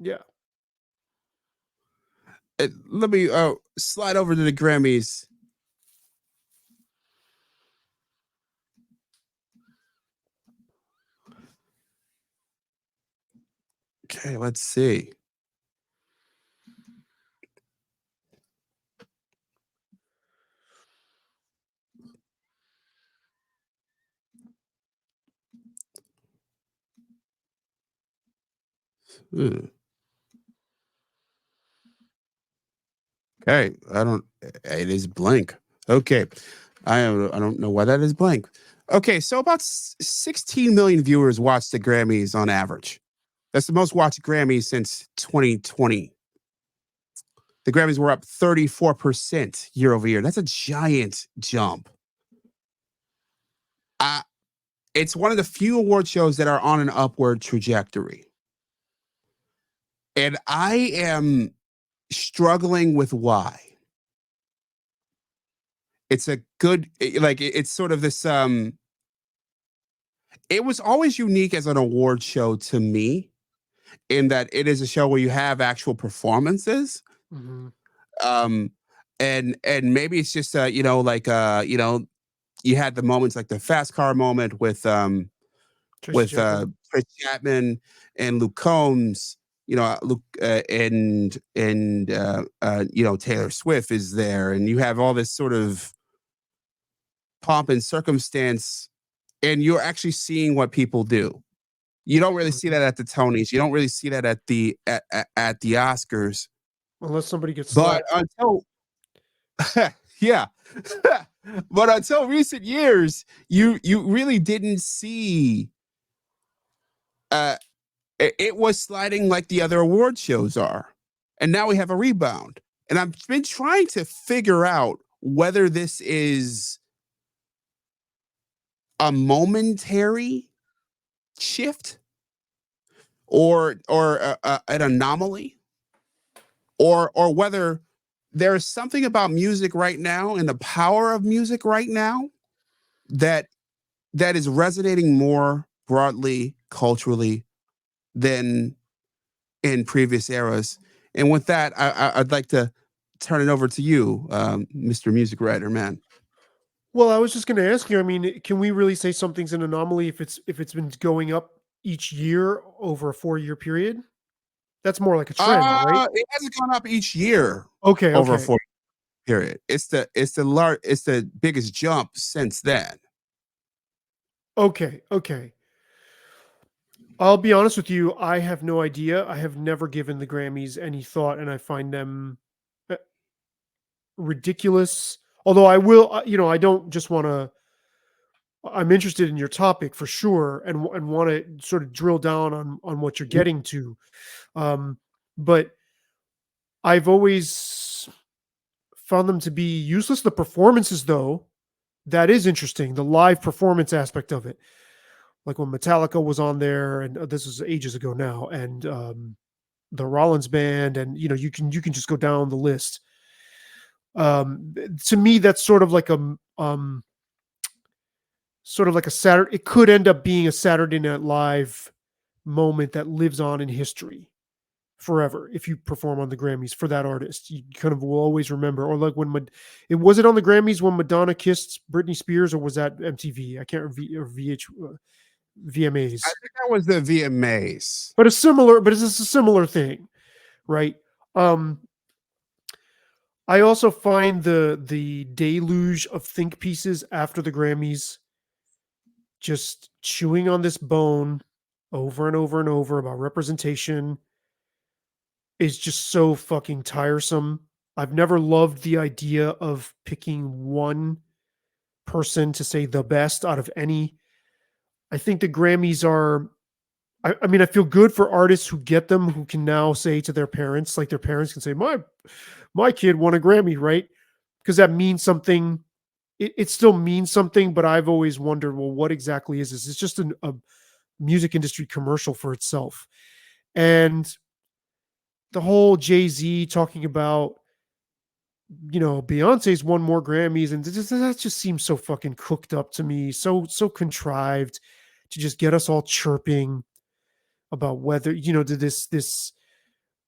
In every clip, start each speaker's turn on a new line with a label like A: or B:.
A: Yeah.
B: Let me slide over to the Grammys. Okay, let's see. Hmm. Okay, I don't. It is blank. Okay, I don't know why that is blank. Okay, so about 16 million viewers watch the Grammys on average. That's the most watched Grammys since 2020. The Grammys were up 34% year over year. That's a giant jump. Uh, it's one of the few award shows that are on an upward trajectory. And I am struggling with why. It's a good like it's sort of this it was always unique as an award show to me in that it is a show where you have actual performances.
A: Mm-hmm.
B: Um and maybe it's just you had the moments like the fast car moment
A: Tracy Chapman.
B: Chris Chapman and Luke Combs, Luke Taylor Swift is there, and you have all this sort of pomp and circumstance, and you're actually seeing what people do. You don't really see
A: Mhm.
B: that at the Tonys. You don't really see that at the Oscars.
A: Unless somebody gets
B: But
A: slapped.
B: until yeah, but until recent years, you really didn't see. Uh, it was sliding like the other award shows are, and now we have a rebound. And I've been trying to figure out whether this is a momentary shift or an anomaly, or whether there's something about music right now and the power of music right now that is resonating more broadly culturally than in previous eras. And with that, I'd like to turn it over to you, Mr. Music Writer, man.
A: Well, I was just going to ask you. I mean, can we really say something's an anomaly if it's been going up each year over a 4-year period? That's more like a trend, right?
B: It hasn't gone up each year
A: Okay,
B: over a
A: okay,
B: 4 period. It's the biggest jump since then.
A: okay. I'll be honest with you. I have no idea. I have never given the Grammys any thought, and I find them uh, ridiculous. Although I will, I don't just want to. I'm interested in your topic for sure, and want to sort of drill down on what you're getting to. Um, but I've always found them to be useless. The performances, though, that is interesting. The live performance aspect of it, like when Metallica was on there, and this was ages ago now, and the Rollins band, and you can just go down the list. To me, that's sort of like a Saturday. It could end up being a Saturday Night Live moment that lives on in history forever if you perform on the Grammys for that artist. You kind of will always remember. Or like it was it on the Grammys when Madonna kissed Britney Spears, or was that MTV? I can't or
B: I
A: VMAs.
B: think that was the VMAs.
A: But it's a similar thing, right? Um, I also find the deluge of think pieces after the Grammys just chewing on this bone over and over and over about representation is just so fucking tiresome. I've never loved the idea of picking one person to say the best out of any. I think the Grammys are. I mean, I feel good for artists who get them, who can now say to their parents, like their parents can say, my kid won a Grammy, right? Because that means something. It still means something, but I've always wondered, well, what exactly is this? It's just a music industry commercial for itself. And the whole Jay-Z talking about, Beyonce's won more Grammys, and that just seems so fucking cooked up to me, so contrived to just get us all chirping about whether did this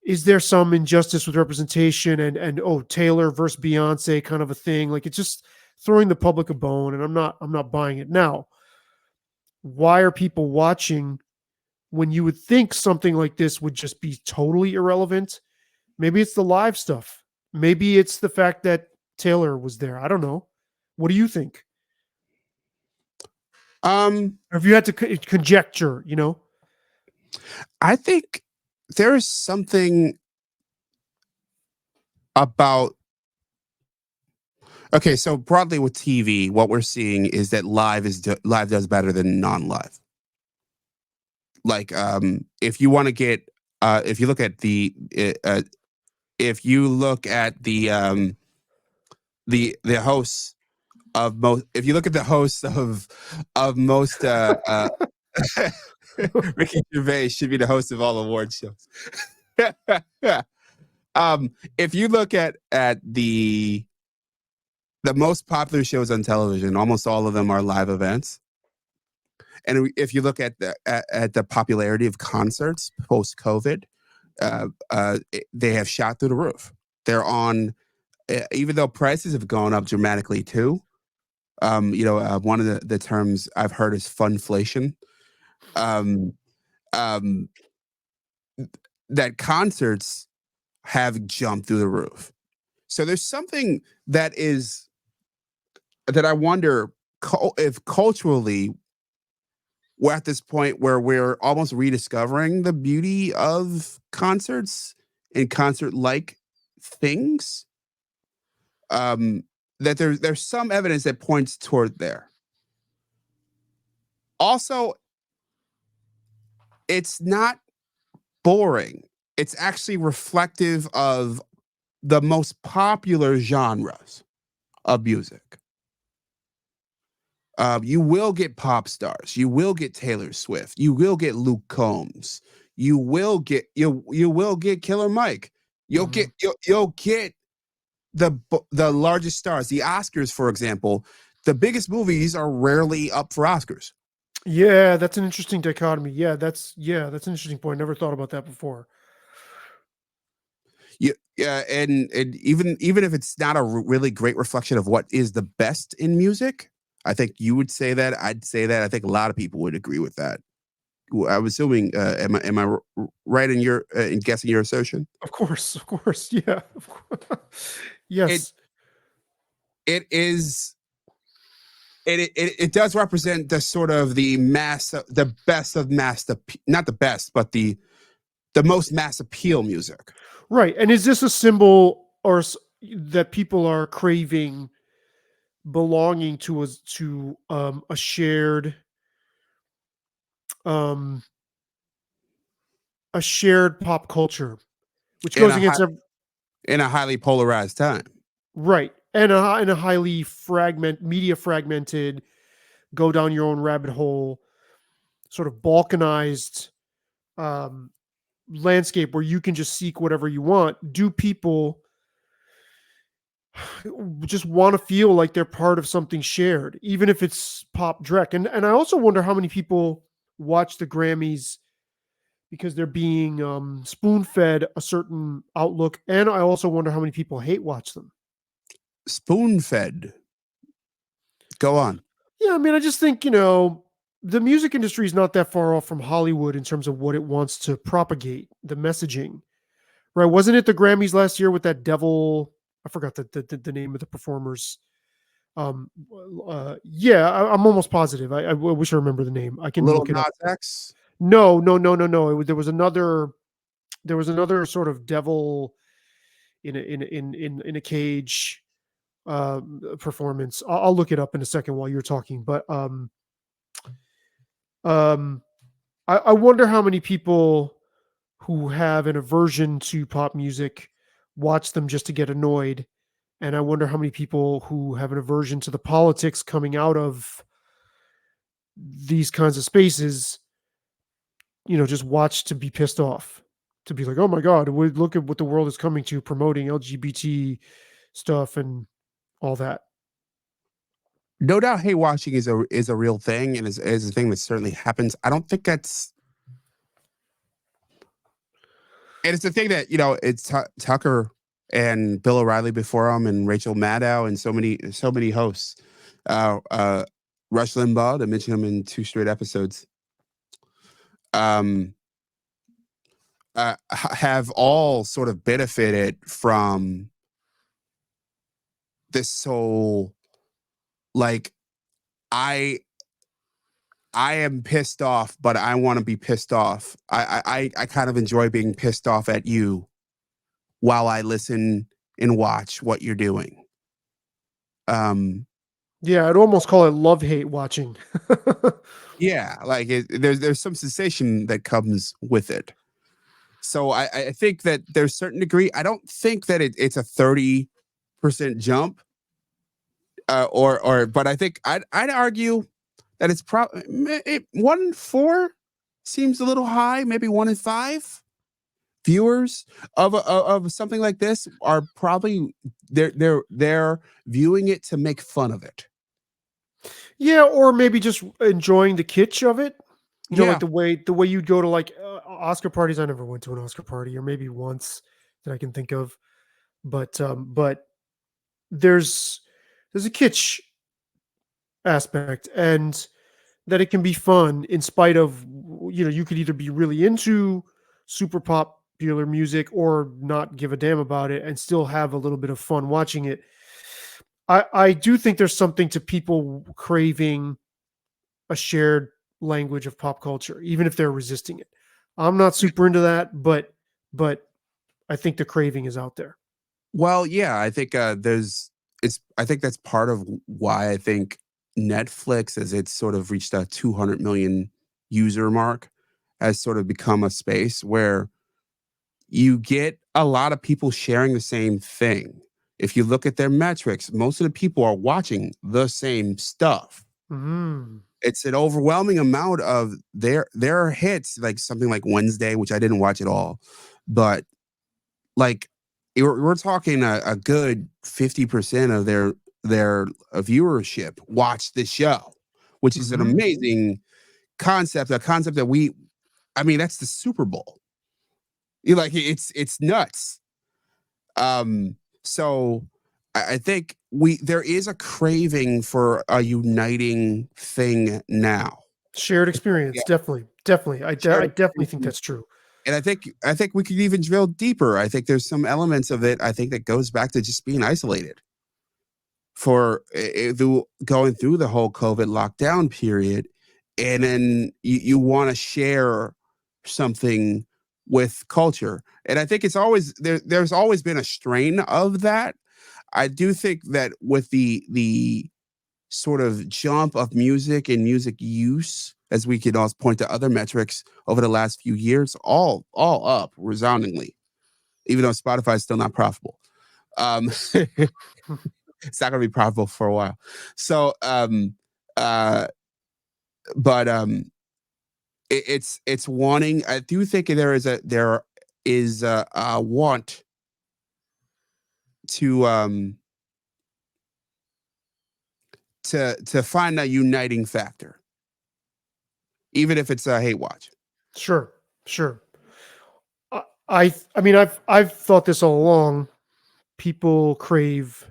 A: is there some injustice with representation and oh, Taylor versus Beyonce kind of a thing? Like, it's just throwing the public a bone, and I'm not buying it. Now, why are people watching when you would think something like this would just be totally irrelevant? Maybe it's the live stuff. Maybe it's the fact that Taylor was there. I don't know. What do you think? Or if you had to conjecture,
B: I think there is something about. Okay, so broadly with TV, what we're seeing is that live does better than non-live. Like, if you want to get, if you look at the, if you look at the hosts of most, if you look at the hosts of most, Ricky Gervais should be the host of all award shows. If you look at the most popular shows on television, almost all of them are live events. And if you look at the popularity of concerts post COVID, they have shot through the roof. They're on, even though prices have gone up dramatically too. One of the terms I've heard is funflation. Um, um, that concerts have jumped through the roof. So there's something that I wonder if culturally we're at this point where we're almost rediscovering the beauty of concerts and concert-like things. That there's some evidence that points toward there. Also, it's not boring. It's actually reflective of the most popular genres of music. You will get pop stars. You will get Taylor Swift. You will get Luke Combs. You will get Killer Mike. You'll get the largest stars. The Oscars, for example, the biggest movies are rarely up for Oscars.
A: Yeah, that's an interesting dichotomy. Yeah, that's an interesting point. Never thought about that before.
B: Yeah, and even if it's not a really great reflection of what is the best in music, I think you would say that. I'd say that. I think a lot of people would agree with that. I'm assuming. Am I right in your in guessing your assertion?
A: Of course, yeah. Of course. Yes.
B: It is. It does represent the sort of the best of mass, not the best, but the most mass appeal music.
A: Right. And is this a symbol that people are craving belonging to a shared um pop culture, which goes against
B: in a highly polarized time.
A: Right. And in a highly media fragmented, go down your own rabbit hole, sort of balkanized landscape where you can just seek whatever you want. Do people just want to feel like they're part of something shared, even if it's pop dreck? And I also wonder how many people watch the Grammys because they're being spoon-fed a certain outlook. And I also wonder how many people hate watch them.
B: Spoon-fed. Go on.
A: Yeah, I mean, I just think, the music industry is not that far off from Hollywood in terms of what it wants to propagate, the messaging, right? Wasn't it the Grammys last year with that devil? I forgot the name of the performers. Yeah, I'm almost positive. I wish I remember the name. I can
B: Little
A: look it
B: Nas
A: up.
B: X?
A: No. There was another sort of devil in a cage performance. I'll look it up in a second while you're talking, but I wonder how many people who have an aversion to pop music watch them just to get annoyed. And I wonder how many people who have an aversion to the politics coming out of these kinds of spaces, just watch to be pissed off, to be like, oh my God, look at what the world is coming to, promoting LGBT stuff and all that.
B: No doubt hate watching is a real thing and is a thing that certainly happens. I don't think that's And it's the thing that, it's Tucker and Bill O'Reilly before him, and Rachel Maddow, and so many hosts. Uh, uh, Rush Limbaugh, to mention him in 2 straight episodes. Um, have all sort of benefited from this whole, like, I I am pissed off, but I want to be pissed off. I kind of enjoy being pissed off at you while I listen and watch what you're doing. Um,
A: Yeah, I'd almost call it love hate watching.
B: yeah, like there's some sensation that comes with it. So I think that there's certain degree. I don't think that it's a 30% jump, but I think I'd argue that it's probably 1 in 4 seems a little high. Maybe 1 in 5 viewers of something like this are probably they're viewing it to make fun of it.
A: Yeah, or maybe just enjoying the kitsch of it. Like
B: Yeah.
A: the way you'd go to like Oscar parties. I never went to an Oscar party, or maybe once that I can think of. But there's a kitsch aspect, and that it can be fun in spite of, you could either be really into super popular music or not give a damn about it and still have a little bit of fun watching it. I do think there's something to people craving a shared language of pop culture, even if they're resisting it. I'm not super into that, but I think the craving is out there.
B: Well, yeah, I think I think that's part of why I think Netflix, as it's sort of reached a 200 million user mark, has sort of become a space where you get a lot of people sharing the same thing. If you look at their metrics, most of the people are watching the same stuff.
A: Mm.
B: It's an overwhelming amount of their hits, like something like Wednesday, which I didn't watch at all, but like we're talking a good 50% of their viewership watched the show, which is an
A: Hmm.
B: amazing concept. A concept that I mean, that's the Super Bowl. You like it's nuts. So I think there is a craving for a uniting thing now.
A: Shared
B: Yeah,
A: experience, definitely. I
B: shared
A: definitely think
B: experience.
A: that's true.
B: And I think we could even drill deeper. I think there's some elements of it. I think that goes back to just being isolated for going through the whole COVID lockdown period, and then you want to share something with culture. And I think it's always there's always been a strain of that. I do think that with the sort of jump of music and music use, as we could also point to other metrics over the last few years, all up resoundingly, even though Spotify is still not profitable. Um, it's not going to be profitable for a while. So, uh, but it's wanting. I do think there is a want to to find a uniting factor, even if it's a hate watch.
A: Sure, sure. I mean, I've thought this all along. People crave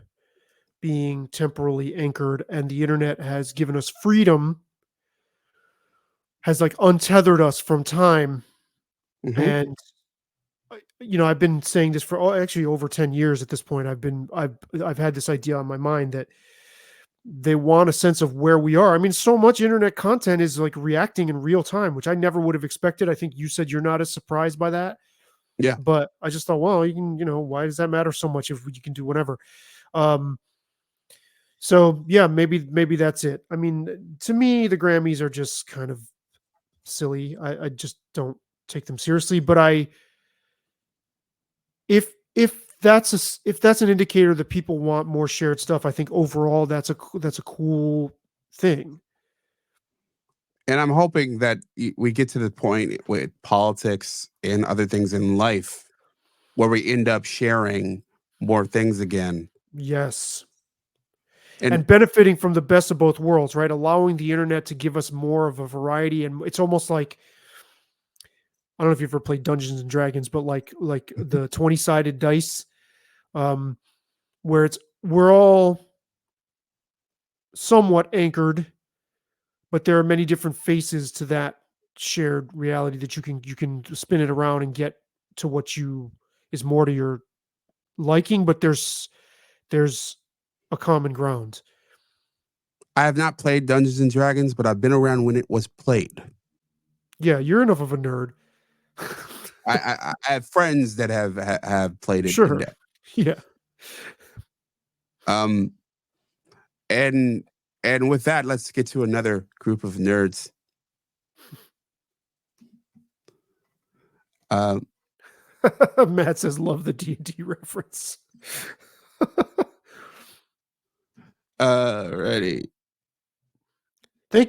A: being temporally anchored, and the internet has given us freedom, has like untethered us from time.
B: Hmm.
A: And I've been saying this for actually over 10 years at this point. I've had this idea on my mind that they want a sense of where we are. I mean, so much internet content is like reacting in real time, which I never would have expected. I think you said you're not as surprised by that,
B: Yeah.
A: but I just thought, well, you can, why does that matter so much if you can do whatever? Um, so yeah, maybe that's it. I mean, to me, the Grammys are just kind of silly. I just don't take them seriously. But if that's an indicator that people want more shared stuff, I think overall that's a cool thing.
B: And I'm hoping that we get to the point with politics and other things in life where we end up sharing more things again.
A: Yes.
B: And
A: And benefiting from the best of both worlds, right? Allowing the internet to give us more of a variety. And it's almost like I don't know if you've ever played Dungeons and Dragons, but like the 20-sided dice, where we're all somewhat anchored, but there are many different faces to that shared reality that you can spin it around and get to what you is more to your liking, but there's a common ground.
B: I have not played Dungeons and Dragons, but I've been around when it was played.
A: Yeah, you're enough of a nerd.
B: I have friends that have played it in
A: Sure.
B: depth.
A: Yeah.
B: Um, and with that, let's get to another group of nerds.
A: Matt says, "Love the D&D reference."
B: Ready.
A: Thank you.